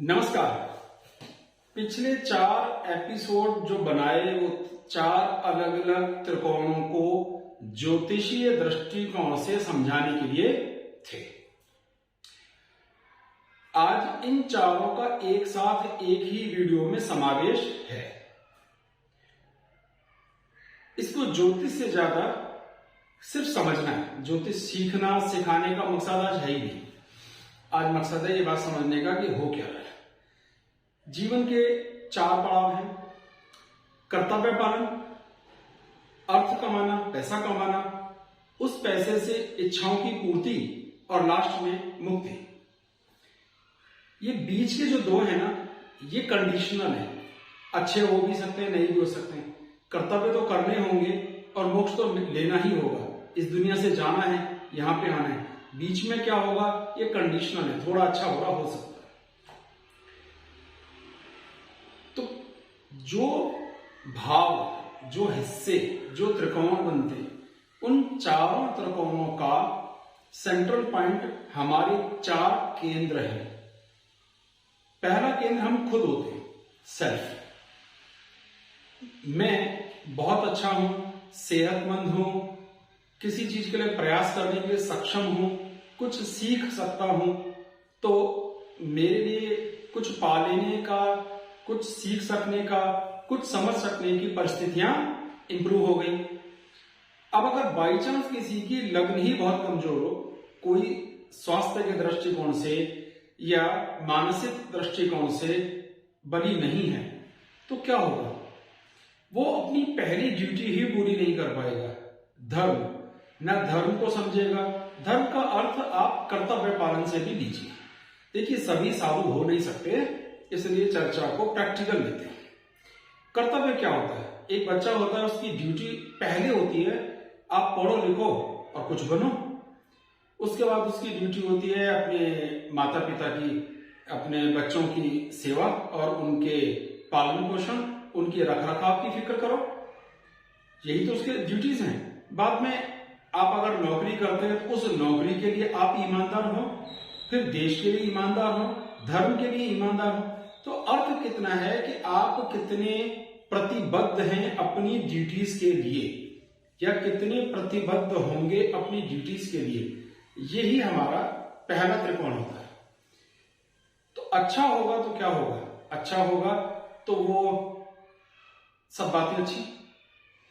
नमस्कार। पिछले 4 एपिसोड जो बनाए वो 4 अलग अलग त्रिकोणों को ज्योतिषीय दृष्टिकोण से समझाने के लिए थे। आज इन चारों का एक साथ एक ही वीडियो में समावेश है। इसको ज्योतिष से ज्यादा सिर्फ समझना है। ज्योतिष सीखना सिखाने का मकसद आज है ही नहीं। आज मकसद है ये बात समझने का कि हो क्या रहा है। जीवन के 4 पड़ाव हैं: कर्तव्य पालन, अर्थ कमाना, पैसा कमाना, उस पैसे से इच्छाओं की पूर्ति और लास्ट में मुक्ति। ये बीच के जो 2 हैं ना, ये कंडीशनल है। अच्छे हो भी सकते हैं, नहीं भी हो सकते हैं। कर्तव्य तो करने होंगे और मोक्ष तो लेना ही होगा। इस दुनिया से जाना है, यहां पे आना है। बीच में क्या होगा ये कंडीशनल है, थोड़ा अच्छा बुरा हो सकता है। तो जो भाव, जो हिस्से, जो त्रिकोण बनते हैं, उन चारों त्रिकोणों का सेंट्रल पॉइंट हमारे 4 केंद्र हैं। पहला केंद्र हम खुद होते हैं, सेल्फ। मैं बहुत अच्छा हूं, सेहतमंद हूं, किसी चीज के लिए प्रयास करने के लिए सक्षम हूं, कुछ सीख सकता हूं, तो मेरे लिए कुछ पा लेने का, कुछ सीख सकने का, कुछ समझ सकने की परिस्थितियां इंप्रूव हो गई। अब अगर बाई चांस किसी की लगन ही बहुत कमजोर हो, कोई स्वास्थ्य के दृष्टिकोण से या मानसिक दृष्टिकोण से बनी नहीं है, तो क्या होगा? वो अपनी पहली ड्यूटी ही पूरी नहीं कर पाएगा। धर्म, न धर्म को समझेगा। धर्म का अर्थ आप कर्तव्य पालन से भी लीजिए। देखिए, सभी साधु हो नहीं सकते, इसलिए चर्चा को प्रैक्टिकल लेते हैं। कर्तव्य क्या होता है? एक बच्चा होता है, उसकी ड्यूटी पहले होती है आप पढ़ो लिखो और कुछ बनो। उसके बाद उसकी ड्यूटी होती है अपने माता पिता की, अपने बच्चों की सेवा और उनके पालन पोषण, उनके रख रखाव की फिक्र करो। यही तो उसके ड्यूटीज हैं। बाद में आप अगर नौकरी करते हैं तो उस नौकरी के लिए आप ईमानदार हो, फिर देश के लिए ईमानदार हो, धर्म के लिए ईमानदार हो। तो अर्थ कितना है कि आप कितने प्रतिबद्ध हैं अपनी ड्यूटीज के लिए, या कितने प्रतिबद्ध होंगे अपनी ड्यूटीज के लिए। यही हमारा पहला त्रिकोण होता है। तो अच्छा होगा तो क्या होगा? अच्छा होगा तो वो सब बातें अच्छी,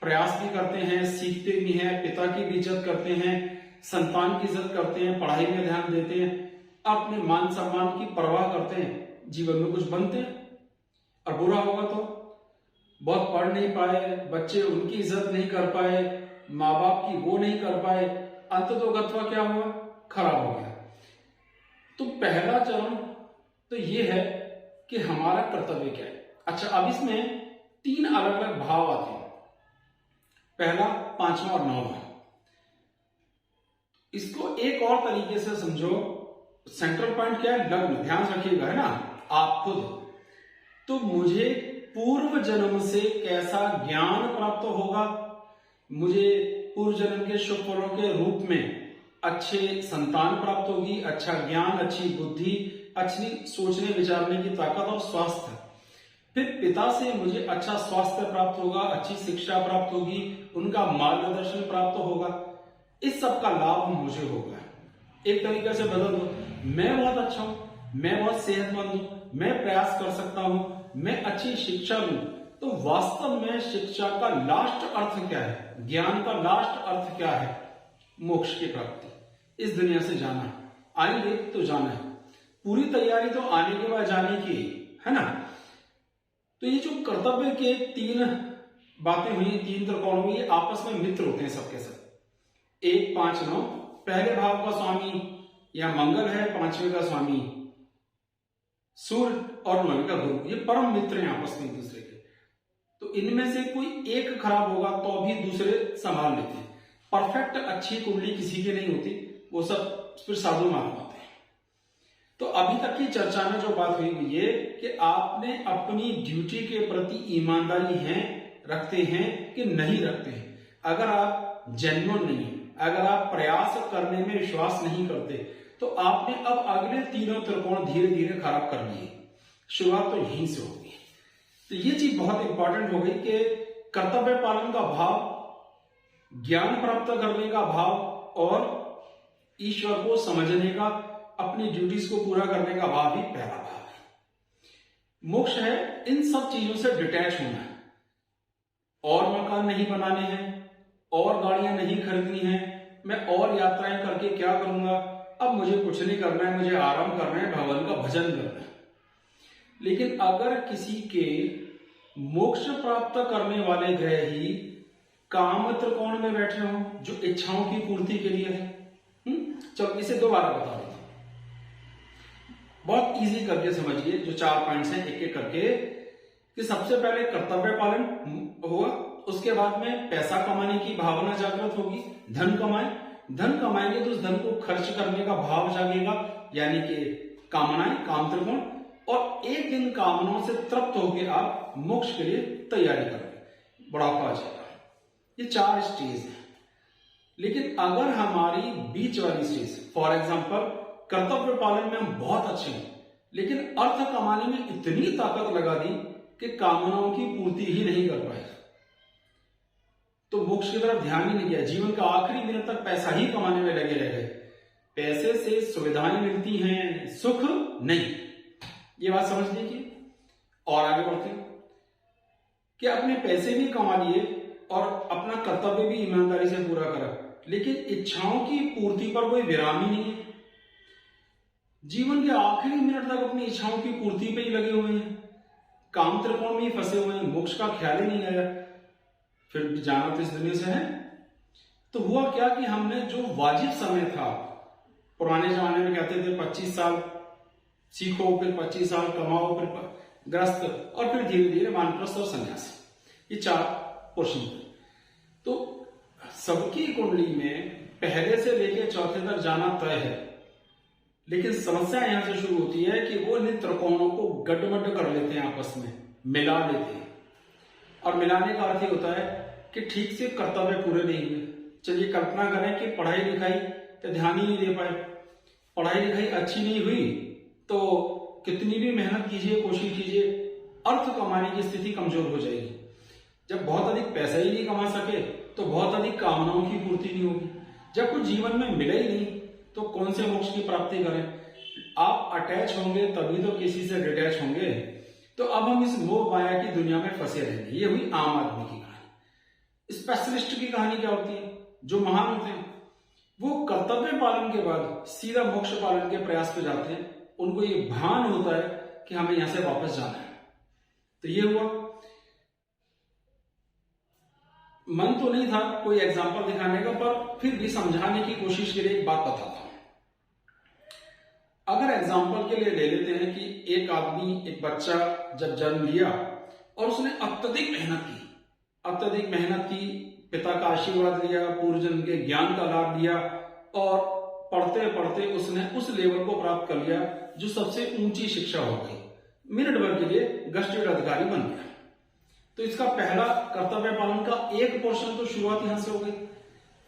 प्रयास भी करते हैं, सीखते भी हैं, पिता की भी इज्जत करते हैं, संतान की इज्जत करते हैं, पढ़ाई में ध्यान देते हैं, अपने मान सम्मान की परवाह करते हैं, जीवन में कुछ बनते हैं। और बुरा होगा तो बहुत पढ़ नहीं पाए बच्चे, उनकी इज्जत नहीं कर पाए, माँ बाप की वो नहीं कर पाए, अंततोगत्वा क्या हुआ? खराब हो गया। तो पहला चरण तो ये है कि हमारा कर्तव्य क्या है। अच्छा, अब इसमें 3 अलग अलग भाव आते हैं। पहला, 5वां और 9वां। इसको एक और तरीके से समझो। सेंट्रल पॉइंट क्या है? लग्न। ध्यान रखिएगा, है ना, आप खुद। तो मुझे पूर्व जन्म से कैसा ज्ञान प्राप्त होगा? मुझे पूर्व जन्म के शुभ फलों के रूप में अच्छे संतान प्राप्त होगी, अच्छा ज्ञान, अच्छी बुद्धि, अच्छी सोचने विचारने की ताकत और स्वास्थ्य। फिर पिता से मुझे अच्छा स्वास्थ्य प्राप्त होगा, अच्छी शिक्षा प्राप्त होगी, उनका मार्गदर्शन प्राप्त होगा। इस सब का लाभ मुझे होगा। एक तरीके से बदल दो, मैं बहुत अच्छा हूं, मैं बहुत सेहतमंद हूं, मैं प्रयास कर सकता हूं, मैं अच्छी शिक्षा लूं। तो वास्तव में शिक्षा का लास्ट अर्थ क्या है? ज्ञान का लास्ट अर्थ क्या है? मोक्ष की प्राप्ति। इस दुनिया से जाना है, आएंगे तो जाना है। पूरी तैयारी तो आने के बाद जाने की है ना। तो ये जो कर्तव्य के 3 बातें हुई, 3 त्रिकोण हुई, ये आपस में मित्र होते हैं सबके सब। 1, 5, 9। पहले भाव का स्वामी या मंगल है, 5वें का स्वामी सूर्य और 9वें का गुरु। ये परम मित्र हैं आपस में एक दूसरे के। तो इनमें से कोई एक खराब होगा तो भी दूसरे संभाल लेते हैं। परफेक्ट अच्छी कुंडली किसी की नहीं होती, वो सब फिर साधु मालूम होते हैं। तो अभी तक की चर्चा में जो बात हुई वो ये कि आपने अपनी ड्यूटी के प्रति ईमानदारी है, रखते हैं कि नहीं रखते हैं। अगर आप जेन्युइन नहीं, अगर आप प्रयास करने में विश्वास नहीं करते, तो आपने अब अगले 3 त्रिकोण धीरे धीरे खराब कर लिए। शुरुआत तो यहीं से होगी। तो ये चीज बहुत इंपॉर्टेंट हो गई कि कर्तव्य पालन का भाव, ज्ञान प्राप्त करने का भाव और ईश्वर को समझने का, अपनी ड्यूटीज को पूरा करने का भाव ही पहला भाव है। मोक्ष है इन सब चीजों से डिटैच होना है। और मकान नहीं बनाने हैं, और गाड़ियां नहीं खरीदनी है, मैं और यात्राएं करके क्या करूंगा, अब मुझे कुछ नहीं करना है, मुझे आराम करना है, भगवान का भजन करना है। लेकिन अगर किसी के मोक्ष प्राप्त करने वाले ग्रह ही काम त्रिकोण में बैठे हों, जो इच्छाओं की पूर्ति के लिए है, चलो इसे दोबारा बता देता हूं, बहुत इजी करके समझिए। जो 4 पॉइंट्स हैं एक एक करके, कि सबसे पहले कर्तव्य पालन हुआ, उसके बाद में पैसा कमाने की भावना जागृत होगी, धन कमाएंगे तो उस धन को खर्च करने का भाव जागेगा, यानी कि कामनाएं, काम त्रिकोण, और एक दिन कामनाओं से तृप्त होकर आप मोक्ष के लिए तैयारी करोगे, बुढ़ापा आ जाएगा। ये 4 स्टेज हैं। लेकिन अगर हमारी बीच वाली स्टेज, फॉर एग्जाम्पल कर्तव्य पालन में हम बहुत अच्छे हैं, लेकिन अर्थ कमाने में इतनी ताकत लगा दी कि कामनाओं की पूर्ति ही नहीं कर पाए, तो मोक्ष की तरफ ध्यान ही नहीं किया, जीवन का आखिरी मिनट तक पैसा ही कमाने में लगे रह गए। पैसे से सुविधाएं मिलती हैं, सुख नहीं। ये बात समझ लीजिए। और आगे बढ़ते हैं कि अपने पैसे भी कमा लिए और अपना कर्तव्य भी ईमानदारी से पूरा करा, लेकिन इच्छाओं की पूर्ति पर कोई विराम ही नहीं है। जीवन के आखिरी मिनट तक अपनी इच्छाओं की पूर्ति पे ही लगे हुए हैं, काम त्रिकोण में ही फंसे हुए हैं, मोक्ष का ख्याल ही नहीं आया, फिर जाना तो इस दुनिया से है। तो हुआ क्या कि हमने जो वाजिब समय था, पुराने जमाने में कहते थे 25 साल सीखो, फिर 25 साल कमाओ, फिर ग्रस्त, और फिर धीरे धीरे वानप्रस्थ और संन्यास, ये 4 पोर्शन। तो सबकी कुंडली में पहले से लेकर चौथे तक जाना तय है, लेकिन समस्या यहां से शुरू होती है कि वो इन त्रिकोणों को गड्ढमड्ढ कर लेते हैं, आपस में मिला लेते हैं। और मिलाने का अर्थ ये होता है कि ठीक से कर्तव्य पूरे नहीं हुए। चलिए कल्पना करें कि पढ़ाई लिखाई पे ध्यान ही नहीं दे पाए, पढ़ाई लिखाई अच्छी नहीं हुई तो कितनी भी मेहनत कीजिए, कोशिश कीजिए, अर्थ कमाने की स्थिति कमजोर हो जाएगी। जब बहुत अधिक पैसा ही नहीं कमा सके तो बहुत अधिक कामनाओं की पूर्ति नहीं होगी। जब कुछ जीवन में मिले ही नहीं तो कौन से मोक्ष की प्राप्ति करें। आप अटैच होंगे तभी तो किसी से डिटैच होंगे। तो अब हम इस मोह माया की दुनिया में फंसे रहेंगे। ये हुई आम आदमी की कहानी। स्पेशलिस्ट की कहानी क्या होती है? जो महान होते हैं वो कर्तव्य पालन के बाद सीधा मोक्ष पालन के प्रयास पे जाते हैं। उनको ये भान होता है कि हमें यहां से वापस जाना है। तो ये हुआ। मन तो नहीं था कोई एग्जाम्पल दिखाने का, पर फिर भी समझाने की कोशिश के लिए एक बात बताता हूं। अगर एग्जाम्पल के लिए ले लेते हैं कि एक आदमी, एक बच्चा जब जन्म लिया और उसने अत्यधिक मेहनत की, पिता का आशीर्वाद लिया, पूर्व जन्म के ज्ञान का लाभ लिया और पढ़ते पढ़ते उसने उस लेवल को प्राप्त कर लिया जो सबसे ऊंची शिक्षा हो गई, मिनट भर के लिए गस्टेड अधिकारी बन गया। तो इसका पहला कर्तव्य पालन का एक पोर्शन तो शुरुआत यहां से हो गई।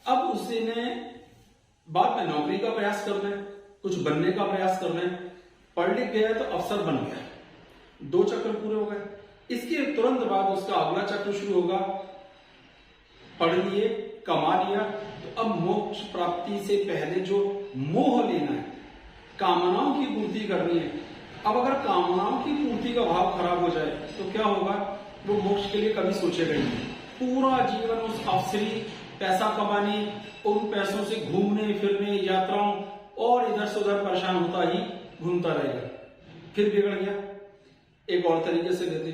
अब उसने बाद में नौकरी का प्रयास करना है, कुछ बनने का प्रयास करना है, पढ़ लिख गया तो अफसर बन गया, 2 चक्र पूरे हो गए। इसके तुरंत बाद उसका अगला चक्र शुरू होगा, पढ़ लिए, कमा लिया, तो अब मोक्ष प्राप्ति से पहले जो मोह लेना है, कामनाओं की पूर्ति करनी है। अब अगर कामनाओं की पूर्ति का भाव खराब हो जाए तो क्या होगा? वो मोक्ष के लिए कभी सोचेगा ही नहीं। पूरा जीवन उस अफसरी, पैसा कमाने, उन पैसों से घूमने फिरने, यात्राओं और इधर से उधर परेशान होता ही घूमता रहेगा। फिर बिगड़ गया। एक और तरीके से देते,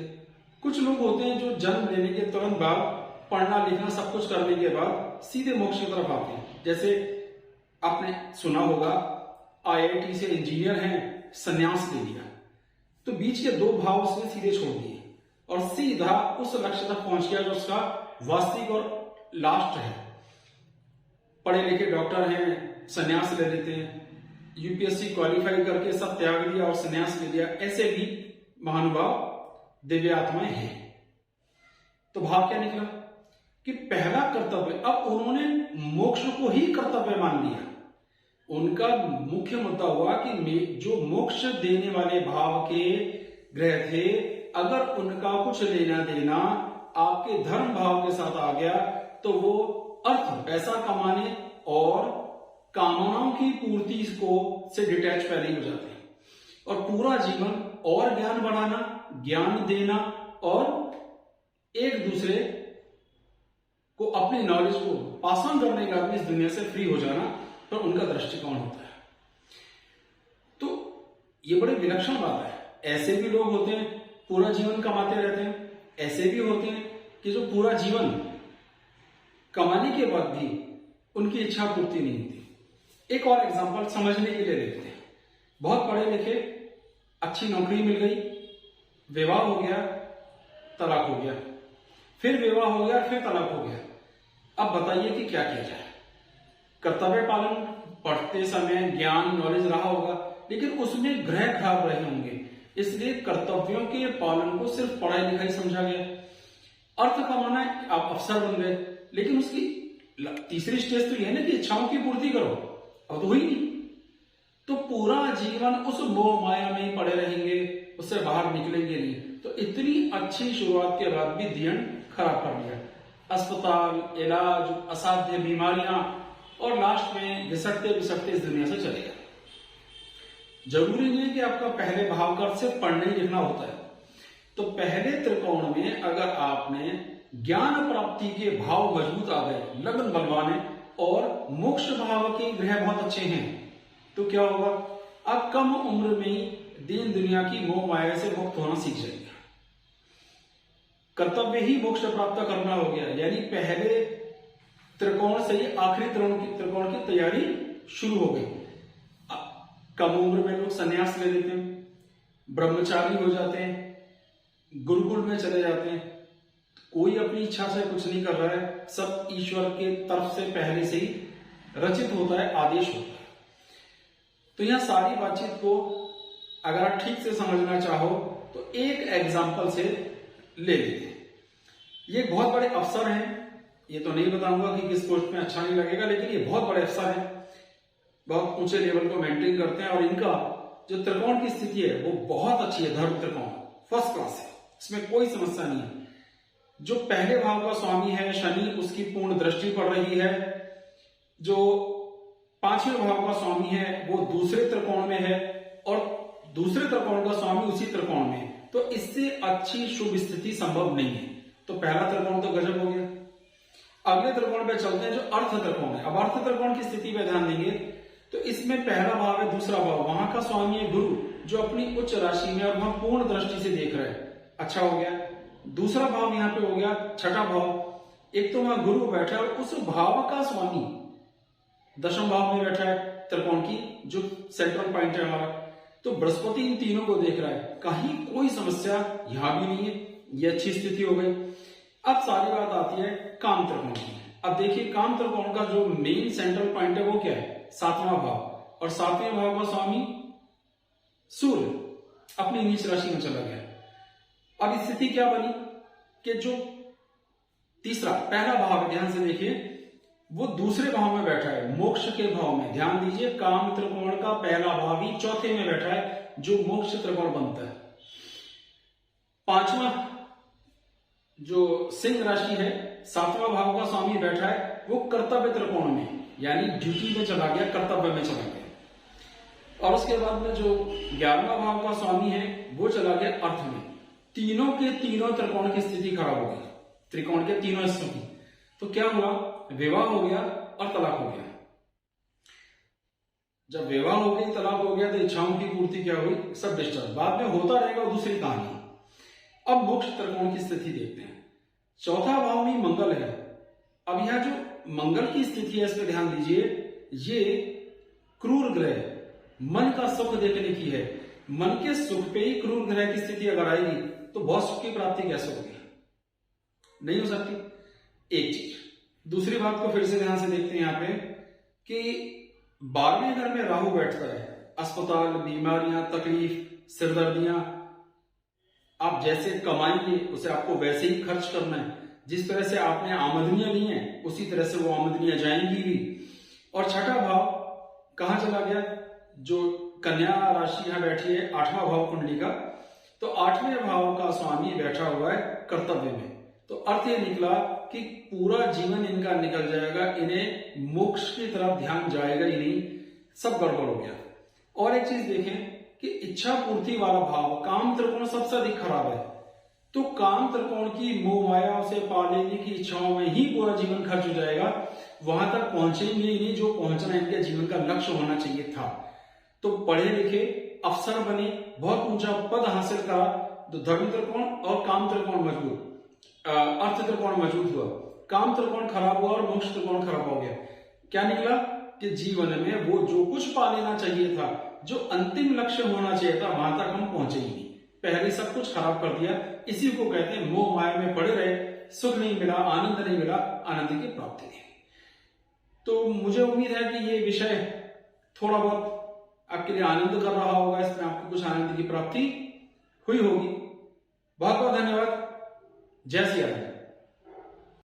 कुछ लोग होते हैं जो जन्म लेने के तुरंत बाद, पढ़ना लिखना सब कुछ करने के बाद सीधे मोक्ष की तरफ आते हैं। जैसे आपने सुना होगा, IIT से इंजीनियर हैं, संन्यास ले लिया, तो बीच के 2 भाव उसने सीधे छोड़ दिए और सीधा उस लक्ष्य तक पहुंच गया जो उसका वास्तविक और लास्ट है। पढ़े लिखे डॉक्टर हैं, संन्यास ले लेते हैं, UPSC क्वालिफाई करके सब त्याग दिया और संन्यास ले लिया। ऐसे भी महानुभाव दिव्य आत्माएं हैं। तो भाव क्या निकला कि पहला कर्तव्य, अब उन्होंने मोक्ष को ही कर्तव्य मान लिया। उनका मुख्य मुद्दा हुआ कि जो मोक्ष देने वाले भाव के ग्रह थे, अगर उनका कुछ लेना देना आपके धर्म भाव के साथ आ गया तो वो अर्थ, पैसा कमाने और कामनाओं की पूर्ति को से डिटैच पहले ही हो जाते हैं, और पूरा जीवन और ज्ञान बढ़ाना, ज्ञान देना और एक दूसरे को अपनी नॉलेज को पास ऑन करने का अपनी इस दुनिया से फ्री हो जाना पर उनका दृष्टिकोण होता है। तो ये बड़े विलक्षण बात है। ऐसे भी लोग होते हैं पूरा जीवन कमाते रहते हैं, ऐसे भी होते हैं कि जो पूरा जीवन कमाने के बाद भी उनकी इच्छा पूर्ति नहीं होती। एक और एग्जांपल समझने के लिए लेते हैं। बहुत पढ़े लिखे, अच्छी नौकरी मिल गई, विवाह हो गया, तलाक हो गया, फिर विवाह हो गया, फिर तलाक हो गया। अब बताइए कि क्या किया जाए। कर्तव्य पालन पढ़ते समय ज्ञान नॉलेज रहा होगा, लेकिन उसमें ग्रह खराब रहे होंगे, इसलिए कर्तव्यों के पालन को सिर्फ पढ़ाई लिखाई समझा गया। अर्थ कमाना, आप अफसर बन गए, लेकिन उसकी तीसरी स्टेज तो यह है ना कि इच्छाओं की पूर्ति करो, अब तो हुई नहीं, तो पूरा जीवन उस मोह माया में ही पड़े रहेंगे, उससे बाहर निकलेंगे नहीं। तो इतनी अच्छी शुरुआत के बाद भी दी एंड खराब कर दिया। अस्पताल, इलाज, असाध्य बीमारियां, और लास्ट में घिसटते घिसटते इस दुनिया से चले गए। जरूरी नहीं है कि आपका पहले भाव का सिर्फ पढ़ने ही लिखना होता है। तो पहले त्रिकोण में अगर आपने ज्ञान प्राप्ति के भाव मजबूत आ गए, लगन बलवाने, और मोक्ष भाव के ग्रह बहुत अच्छे हैं, तो क्या होगा, आप कम उम्र में ही दीन दुनिया की मोह माया से मुक्त होना सीख जाएंगे। कर्तव्य ही मोक्ष प्राप्त करना हो गया, यानी पहले त्रिकोण से ही आखिरी त्रिकोण की तैयारी शुरू हो गई। कम उम्र में लोग संन्यास ले लेते हैं, ब्रह्मचारी हो जाते हैं, गुरुकुल में चले जाते हैं। कोई अपनी इच्छा से कुछ नहीं कर रहा है, सब ईश्वर के तरफ से पहले से ही रचित होता है, आदेश होता है। तो यह सारी बातचीत को अगर आप ठीक से समझना चाहो तो एक एग्जाम्पल से ले लेते हैं। ये बहुत बड़े अफसर हैं, ये तो नहीं बताऊंगा कि किस पोस्ट में अच्छा नहीं लगेगा, लेकिन ये बहुत बड़े अफसर हैं, बहुत ऊंचे लेवल को मेंटेन करते हैं, और इनका जो त्रिकोण की स्थिति है वो बहुत अच्छी है, धर्म त्रिकोण फर्स्ट क्लास है, इसमें कोई समस्या नहीं है। जो पहले भाव का स्वामी है शनि, उसकी पूर्ण दृष्टि पड़ रही है। जो पांचवें भाव का स्वामी है वो दूसरे त्रिकोण में है, और दूसरे त्रिकोण का स्वामी उसी त्रिकोण में है। तो इससे अच्छी शुभ स्थिति संभव नहीं है। तो पहला त्रिकोण तो गजब हो गया। अगले त्रिकोण पे चलते हैं जो अर्थ त्रिकोण है। अब अर्थ त्रिकोण की स्थिति पे ध्यान देंगे तो इसमें पहला भाव है, दूसरा भाव, वहां का स्वामी है गुरु, जो अपनी उच्च राशि में और वहां पूर्ण दृष्टि से देख रहा है, अच्छा हो गया। दूसरा भाव यहाँ पे हो गया छठा भाव। एक तो वहां गुरु बैठा है और उस भाव का स्वामी दशम भाव में बैठा है, त्रिकोण की जो सेंट्रल पॉइंट है हमारा। तो बृहस्पति इन तीनों को देख रहा है, कहीं कोई समस्या यहां भी नहीं है, ये अच्छी स्थिति हो गई। अब सारी बात आती है काम त्रिकोण की। अब देखिए काम त्रिकोण का जो मेन सेंट्रल पॉइंट है वो क्या है, सातवां भाव, और सातवें भाव का स्वामी सूर्य अपनी नीच राशि में चला गया। अब स्थिति क्या बनी कि जो तीसरा पहला भाव, ध्यान से देखिए, वो दूसरे भाव में बैठा है, मोक्ष के भाव में। ध्यान दीजिए, काम त्रिकोण का पहला भाव ही चौथे में बैठा है, जो मोक्ष त्रिकोण बनता है। पांचवा जो सिंह राशि है, सातवां भाव का स्वामी बैठा है, वो कर्तव्य त्रिकोण में, यानी ड्यूटी में चला गया, कर्तव्य में चला गया। और उसके बाद में जो 11वां भाव का स्वामी है वो चला गया अर्थ में। तीनों के तीनों त्रिकोण की स्थिति खराब हो गई, त्रिकोण के तीनों हिस्सों की। तो क्या हुआ, विवाह हो गया और तलाक हो गया। जब विवाह हो गई, तलाक हो गया, तो इच्छाओं की पूर्ति क्या हुई, सब डिस्टर्ब, बाद में होता रहेगा दूसरी कहानी। अब मोक्ष त्रिकोण की स्थिति देखते हैं। चौथा भाव में मंगल है। अब यहां जो मंगल की स्थिति है इस पर ध्यान दीजिए, ये क्रूर ग्रह मन का सुख देखने की है। मन के सुख पे ही क्रूर ग्रह की स्थिति अगर आएगी तो बहुत सुख की प्राप्ति कैसे होगी, नहीं हो सकती। एक चीज, दूसरी बात को फिर से ध्यान से देखते हैं यहाँ पे कि 12वें घर में राहु बैठता है। अस्पताल, बीमारियां, तकलीफ, सिरदर्दियां, आप जैसे कमाएंगे उसे आपको वैसे ही खर्च करना है। जिस तरह से आपने आमदनियां ली हैं उसी तरह से वो आमदनियां जाएंगी भी। और छठा भाव कहां चला गया, जो कन्या राशि यहां बैठी है, 8वां भाव कुंडली का, तो 8वें भाव का स्वामी बैठा हुआ है कर्तव्य में। तो अर्थ ये निकला कि पूरा जीवन इनका निकल जाएगा, इन्हें मोक्ष की तरफ ध्यान जाएगा ही नहीं, सब गड़बड़ हो गया। और एक चीज देखें कि इच्छा पूर्ति वाला भाव काम त्रिकोण सबसे अधिक खराब है। तो काम त्रिकोण की मोह माया से पा लेने की इच्छाओं में ही पूरा जीवन खर्च हो जाएगा, वहां तक पहुंचेंगे ही नहीं जो पहुंचना इनके जीवन का लक्ष्य होना चाहिए था। तो पढ़े लिखे अफसर बने, बहुत ऊंचा पद हासिल करा, तो धर्म त्रिकोण और काम त्रिकोण मजबूत, अर्थ त्रिकोण मजबूत हुआ, काम त्रिकोण खराब हुआ और मोक्ष त्रिकोण खराब हो गया। क्या निकला कि जीवन में वो जो कुछ पा लेना चाहिए था, जो अंतिम लक्ष्य होना चाहिए था, वहां तक हम पहुंचे ही नहीं, पहले सब कुछ खराब कर दिया। इसी को कहते हैं मोह माया में पड़े रहे, सुख नहीं मिला, आनंद नहीं मिला, आनंद की प्राप्ति नहीं। तो मुझे उम्मीद है कि ये विषय थोड़ा बहुत आपके लिए आनंद कर रहा होगा, इसमें आपको कुछ आनंद की प्राप्ति हुई होगी। बहुत बहुत धन्यवाद। जय सिया राम।